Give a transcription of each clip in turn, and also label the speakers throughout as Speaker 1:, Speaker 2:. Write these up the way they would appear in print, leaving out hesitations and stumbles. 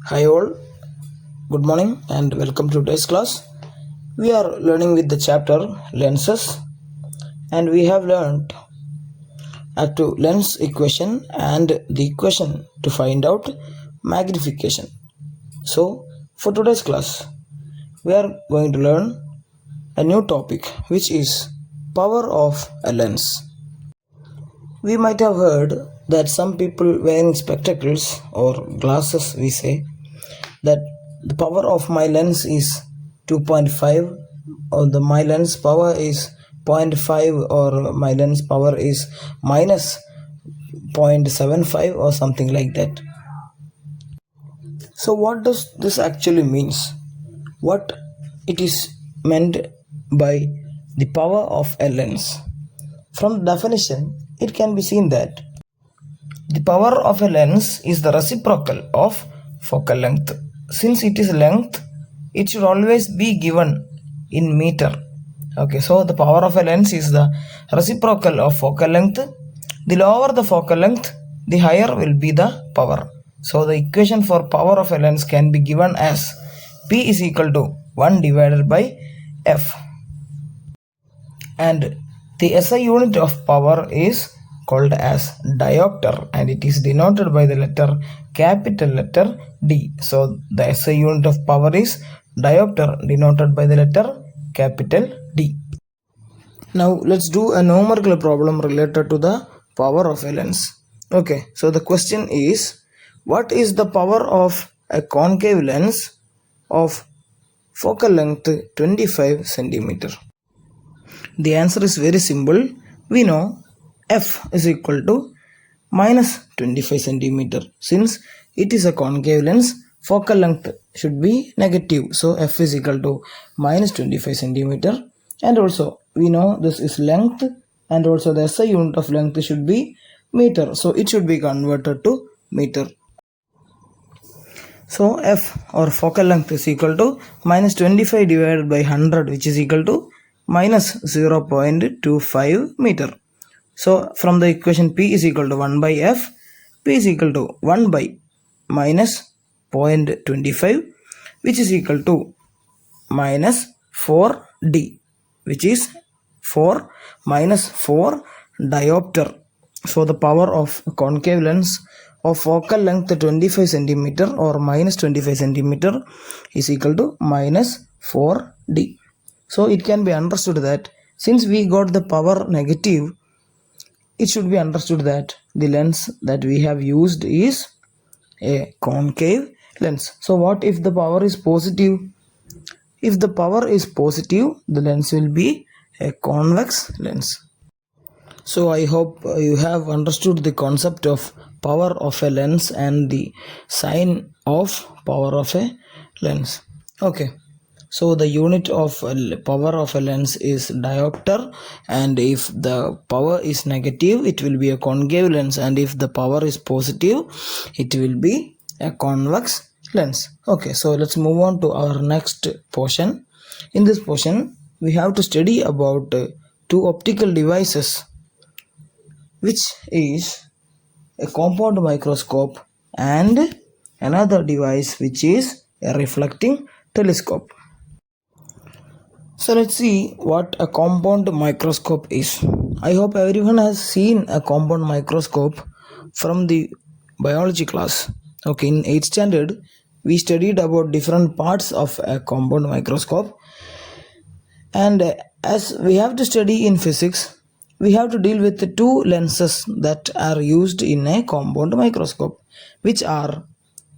Speaker 1: Hi all, good morning and welcome to today's class. We are learning with the chapter lenses and we have learned up to lens equation and the equation to find out magnification. So for today's class we are going to learn a new topic which is power of a lens. We might have heard that some people wearing spectacles or glasses we say that the power of my lens is 2.5 or the my lens power is zero point 0.5 or my lens power is minus 0.75 or something like that. So what does this actually means? What it is meant by the power of a lens? From the definition, it can be seen that the power of a lens is the reciprocal of focal length. Since it is length, it should always be given in meter. Okay, so the power of a lens is the reciprocal of focal length. The lower the focal length, the higher will be the power. So the equation for power of a lens can be given as P is equal to 1 divided by F. And the SI unit of power is called as diopter and it is denoted by the capital letter D. So the SI unit of power is diopter denoted by the capital D. Now let's do a numerical problem related to the power of a lens. Okay, so the question is, what is the power of a concave lens of focal length 25 centimeter? The answer is very simple. We know F is equal to minus 25 centimeter. Since it is a concave lens, focal length should be negative. So F is equal to minus 25 centimeter. And also we know this is length and also the SI unit of length should be meter. So it should be converted to meter. So F or focal length is equal to minus 25 divided by 100 which is equal to minus 0.25 meter. So from the equation P is equal to 1 by F, P is equal to 1 by minus 0.25 which is equal to minus 4D which is 4 minus 4 diopter. So the power of concave lens of focal length 25 centimeter or minus 25 centimeter is equal to minus 4D. So it can be understood that since we got the power negative, it should be understood that the lens that we have used is a concave lens. So what if the power is positive? If the power is positive, the lens will be a convex lens. So I hope you have understood the concept of power of a lens and the sign of power of a lens. Okay. So the unit of power of a lens is diopter, and if the power is negative it will be a concave lens, and if the power is positive it will be a convex lens. Okay, so let's move on to our next portion. In this portion we have to study about two optical devices, which is a compound microscope and another device which is a reflecting telescope. So let's see what a compound microscope is. I hope everyone has seen a compound microscope from the biology class. Okay, in 8th standard we studied about different parts of a compound microscope, and as we have to study in physics, we have to deal with the two lenses that are used in a compound microscope, which are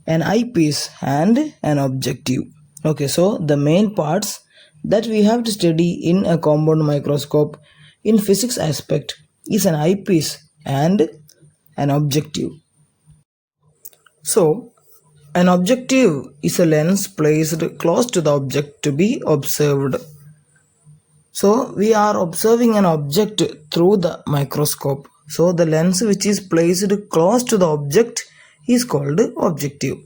Speaker 1: an eyepiece and an objective. Okay, so the main parts that we have to study in a compound microscope in physics aspect is an eyepiece and an objective. So an objective is a lens placed close to the object to be observed. So we are observing an object through the microscope. So the lens which is placed close to the object is called objective.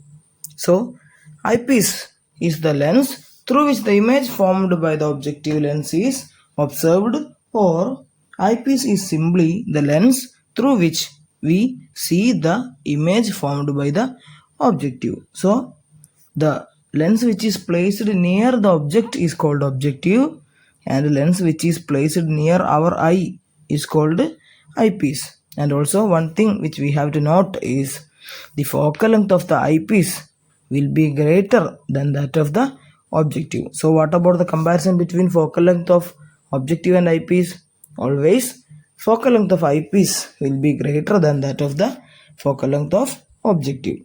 Speaker 1: So eyepiece is the lens through which the image formed by the objective lens is observed, or eyepiece is simply the lens through which we see the image formed by the objective. So The lens which is placed near the object is called objective, and lens which is placed near our eye is called eyepiece. And also one thing which we have to note is the focal length of the eyepiece will be greater than that of the objective. So what about the comparison between focal length of objective and eyepiece? Always focal length of eyepiece will be greater than that of the focal length of objective.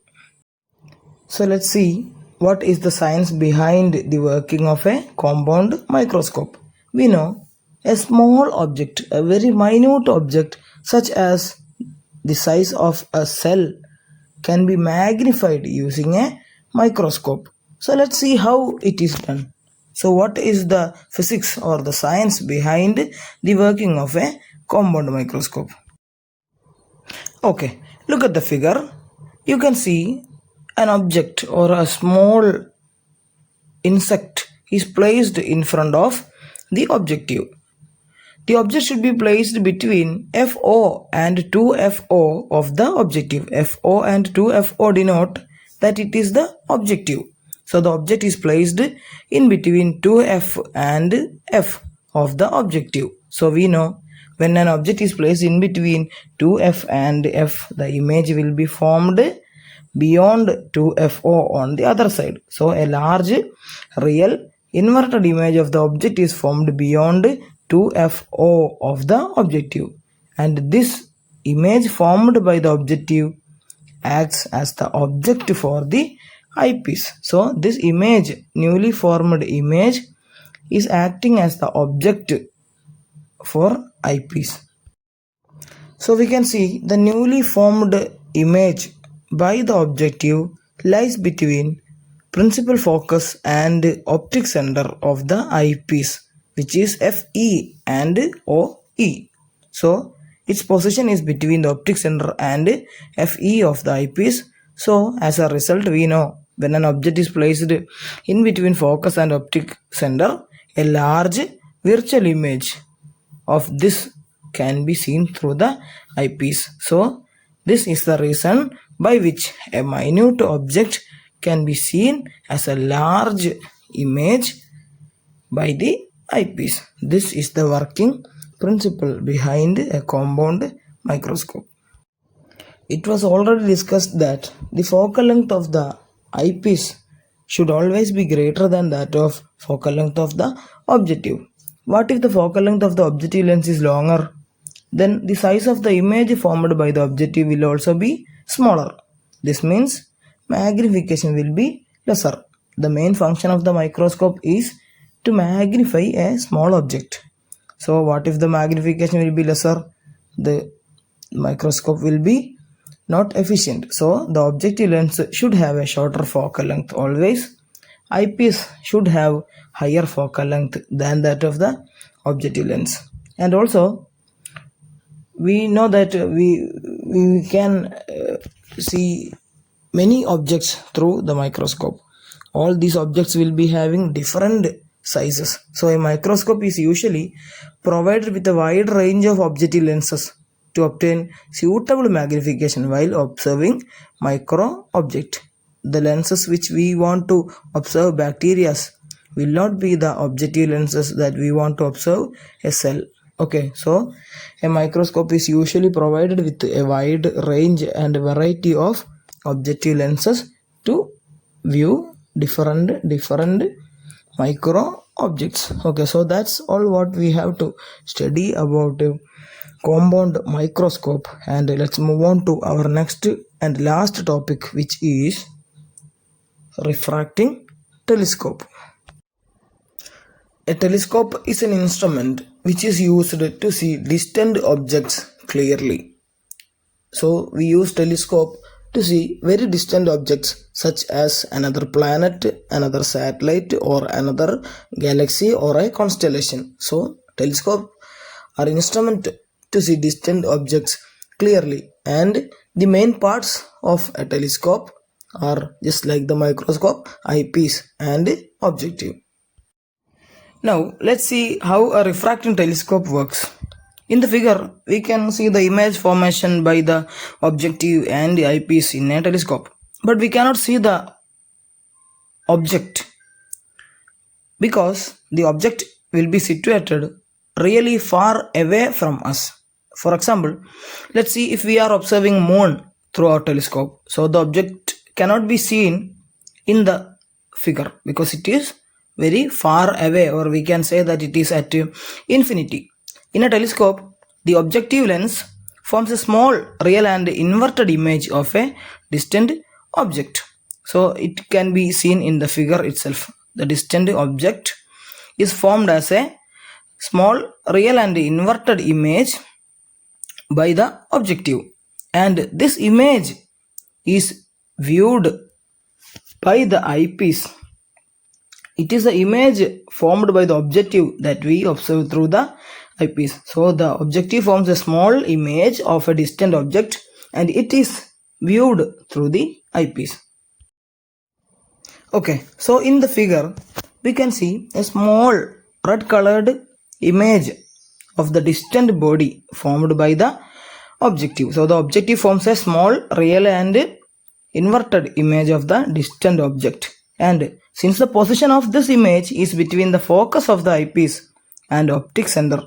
Speaker 1: So let's see what is the science behind the working of a compound microscope. We know a small object, a very minute object such as the size of a cell can be magnified using a microscope. So let's see how it is done. So what is the physics or the science behind the working of a compound microscope? Okay, look at the figure. You can see an object or a small insect is placed in front of the objective. The object should be placed between FO and 2FO of the objective. FO and 2FO denote that it is the objective. So the object is placed in between 2F and F of the objective. So we know when an object is placed in between 2F and F, the image will be formed beyond 2FO on the other side. So a large real inverted image of the object is formed beyond 2FO of the objective, and this image formed by the objective acts as the object for the eyepiece. So this image, newly formed image, is acting as the object for eyepiece. So we can see the newly formed image by the objective lies between principal focus and optic center of the eyepiece, which is FE and OE. So its position is between the optic center and FE of the eyepiece. So as a result, we know when an object is placed in between focus and optic center, a large virtual image of this can be seen through the eyepiece. So this is the reason by which a minute object can be seen as a large image by the eyepiece. This is the working principle behind a compound microscope. It was already discussed that the focal length of the eyepiece should always be greater than that of focal length of the objective. What if the focal length of the objective lens is longer? Then the size of the image formed by the objective will also be smaller. This means magnification will be lesser. The main function of the microscope is to magnify a small object. So what if the magnification will be lesser? The microscope will be not efficient. So the objective lens should have a shorter focal length always. Eyepiece should have higher focal length than that of the objective lens. And also we know that we can see many objects through the microscope. All these objects will be having different sizes. So a microscope is usually provided with a wide range of objective lenses to obtain suitable magnification while observing micro object. The lenses which we want to observe bacteria will not be the objective lenses that we want to observe a cell. Okay, so a microscope is usually provided with a wide range and variety of objective lenses to view different micro objects. Okay, so that's all what we have to study about a compound microscope, and let's move on to our next and last topic, which is refracting telescope. A telescope is an instrument which is used to see distant objects clearly. So we use telescope to see very distant objects such as another planet, another satellite, or another galaxy or a constellation. So telescope are instrument to see distant objects clearly, and the main parts of a telescope are just like the microscope, eyepiece and objective. Now let's see how a refracting telescope works. In the figure, we can see the image formation by the objective and the eyepiece in a telescope, but we cannot see the object, because the object will be situated really far away from us. For example, let's see if we are observing moon through our telescope. So the object cannot be seen in the figure because it is very far away, or we can say that it is at infinity. In a telescope, the objective lens forms a small real and inverted image of a distant object. So it can be seen in the figure itself. The distant object is formed as a small real and inverted image by the objective, and this image is viewed by the eyepiece. It is the image formed by the objective that we observe through the eyepiece. So the objective forms a small image of a distant object and it is viewed through the eyepiece. Okay, so in the figure we can see a small red colored image of the distant body formed by the objective. So the objective forms a small real and inverted image of the distant object, and since the position of this image is between the focus of the eyepiece and optic center,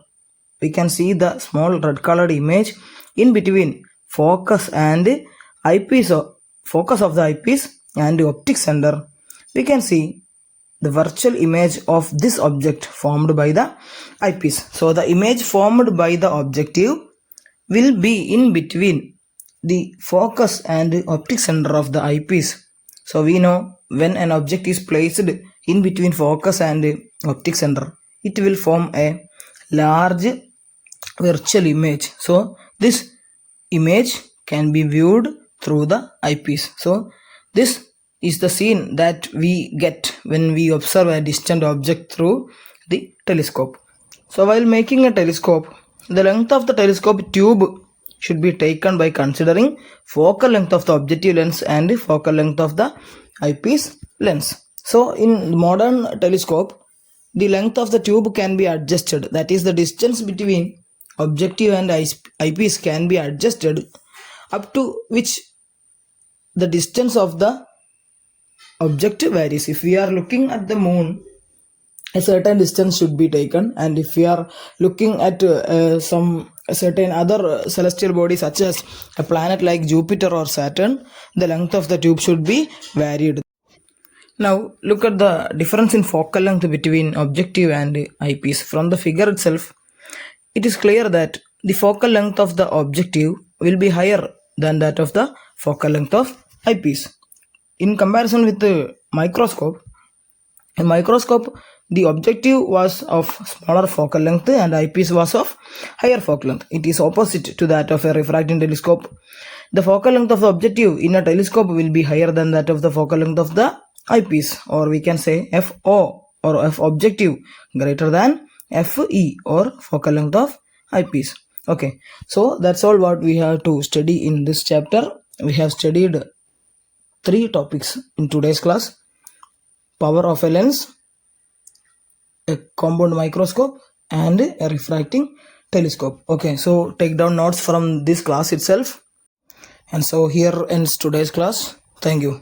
Speaker 1: we can see the small red colored image in between focus and eyepiece, focus of the eyepiece and optic center. We can see the virtual image of this object formed by the eyepiece. So the image formed by the objective will be in between the focus and optic center of the eyepiece. So we know when an object is placed in between focus and optic center, it will form a large virtual image. So this image can be viewed through the eyepiece. So this is the scene that we get when we observe a distant object through the telescope. So while making a telescope, the length of the telescope tube should be taken by considering focal length of the objective lens and focal length of the eyepiece lens. So in modern telescope, the length of the tube can be adjusted. That is, the distance between objective and eyepiece can be adjusted up to which the distance of the object varies. If we are looking at the moon, a certain distance should be taken, and if we are looking at some certain other celestial body such as a planet like Jupiter or Saturn, the length of the tube should be varied. Now look at the difference in focal length between objective and eyepiece. From the figure itself, it is clear that the focal length of the objective will be higher than that of the focal length of eyepiece. In comparison with the microscope, in microscope the objective was of smaller focal length and eyepiece was of higher focal length. It is opposite to that of a refracting telescope. The focal length of the objective in a telescope will be higher than that of the focal length of the eyepiece, or we can say FO, or F objective greater than FE, or focal length of eyepiece. Okay, so that's all what we have to study in this chapter. We have studied 3 topics in today's class: power of a lens, a compound microscope, and a refracting telescope. Okay, so take down notes from this class itself. And so here ends today's class. Thank you.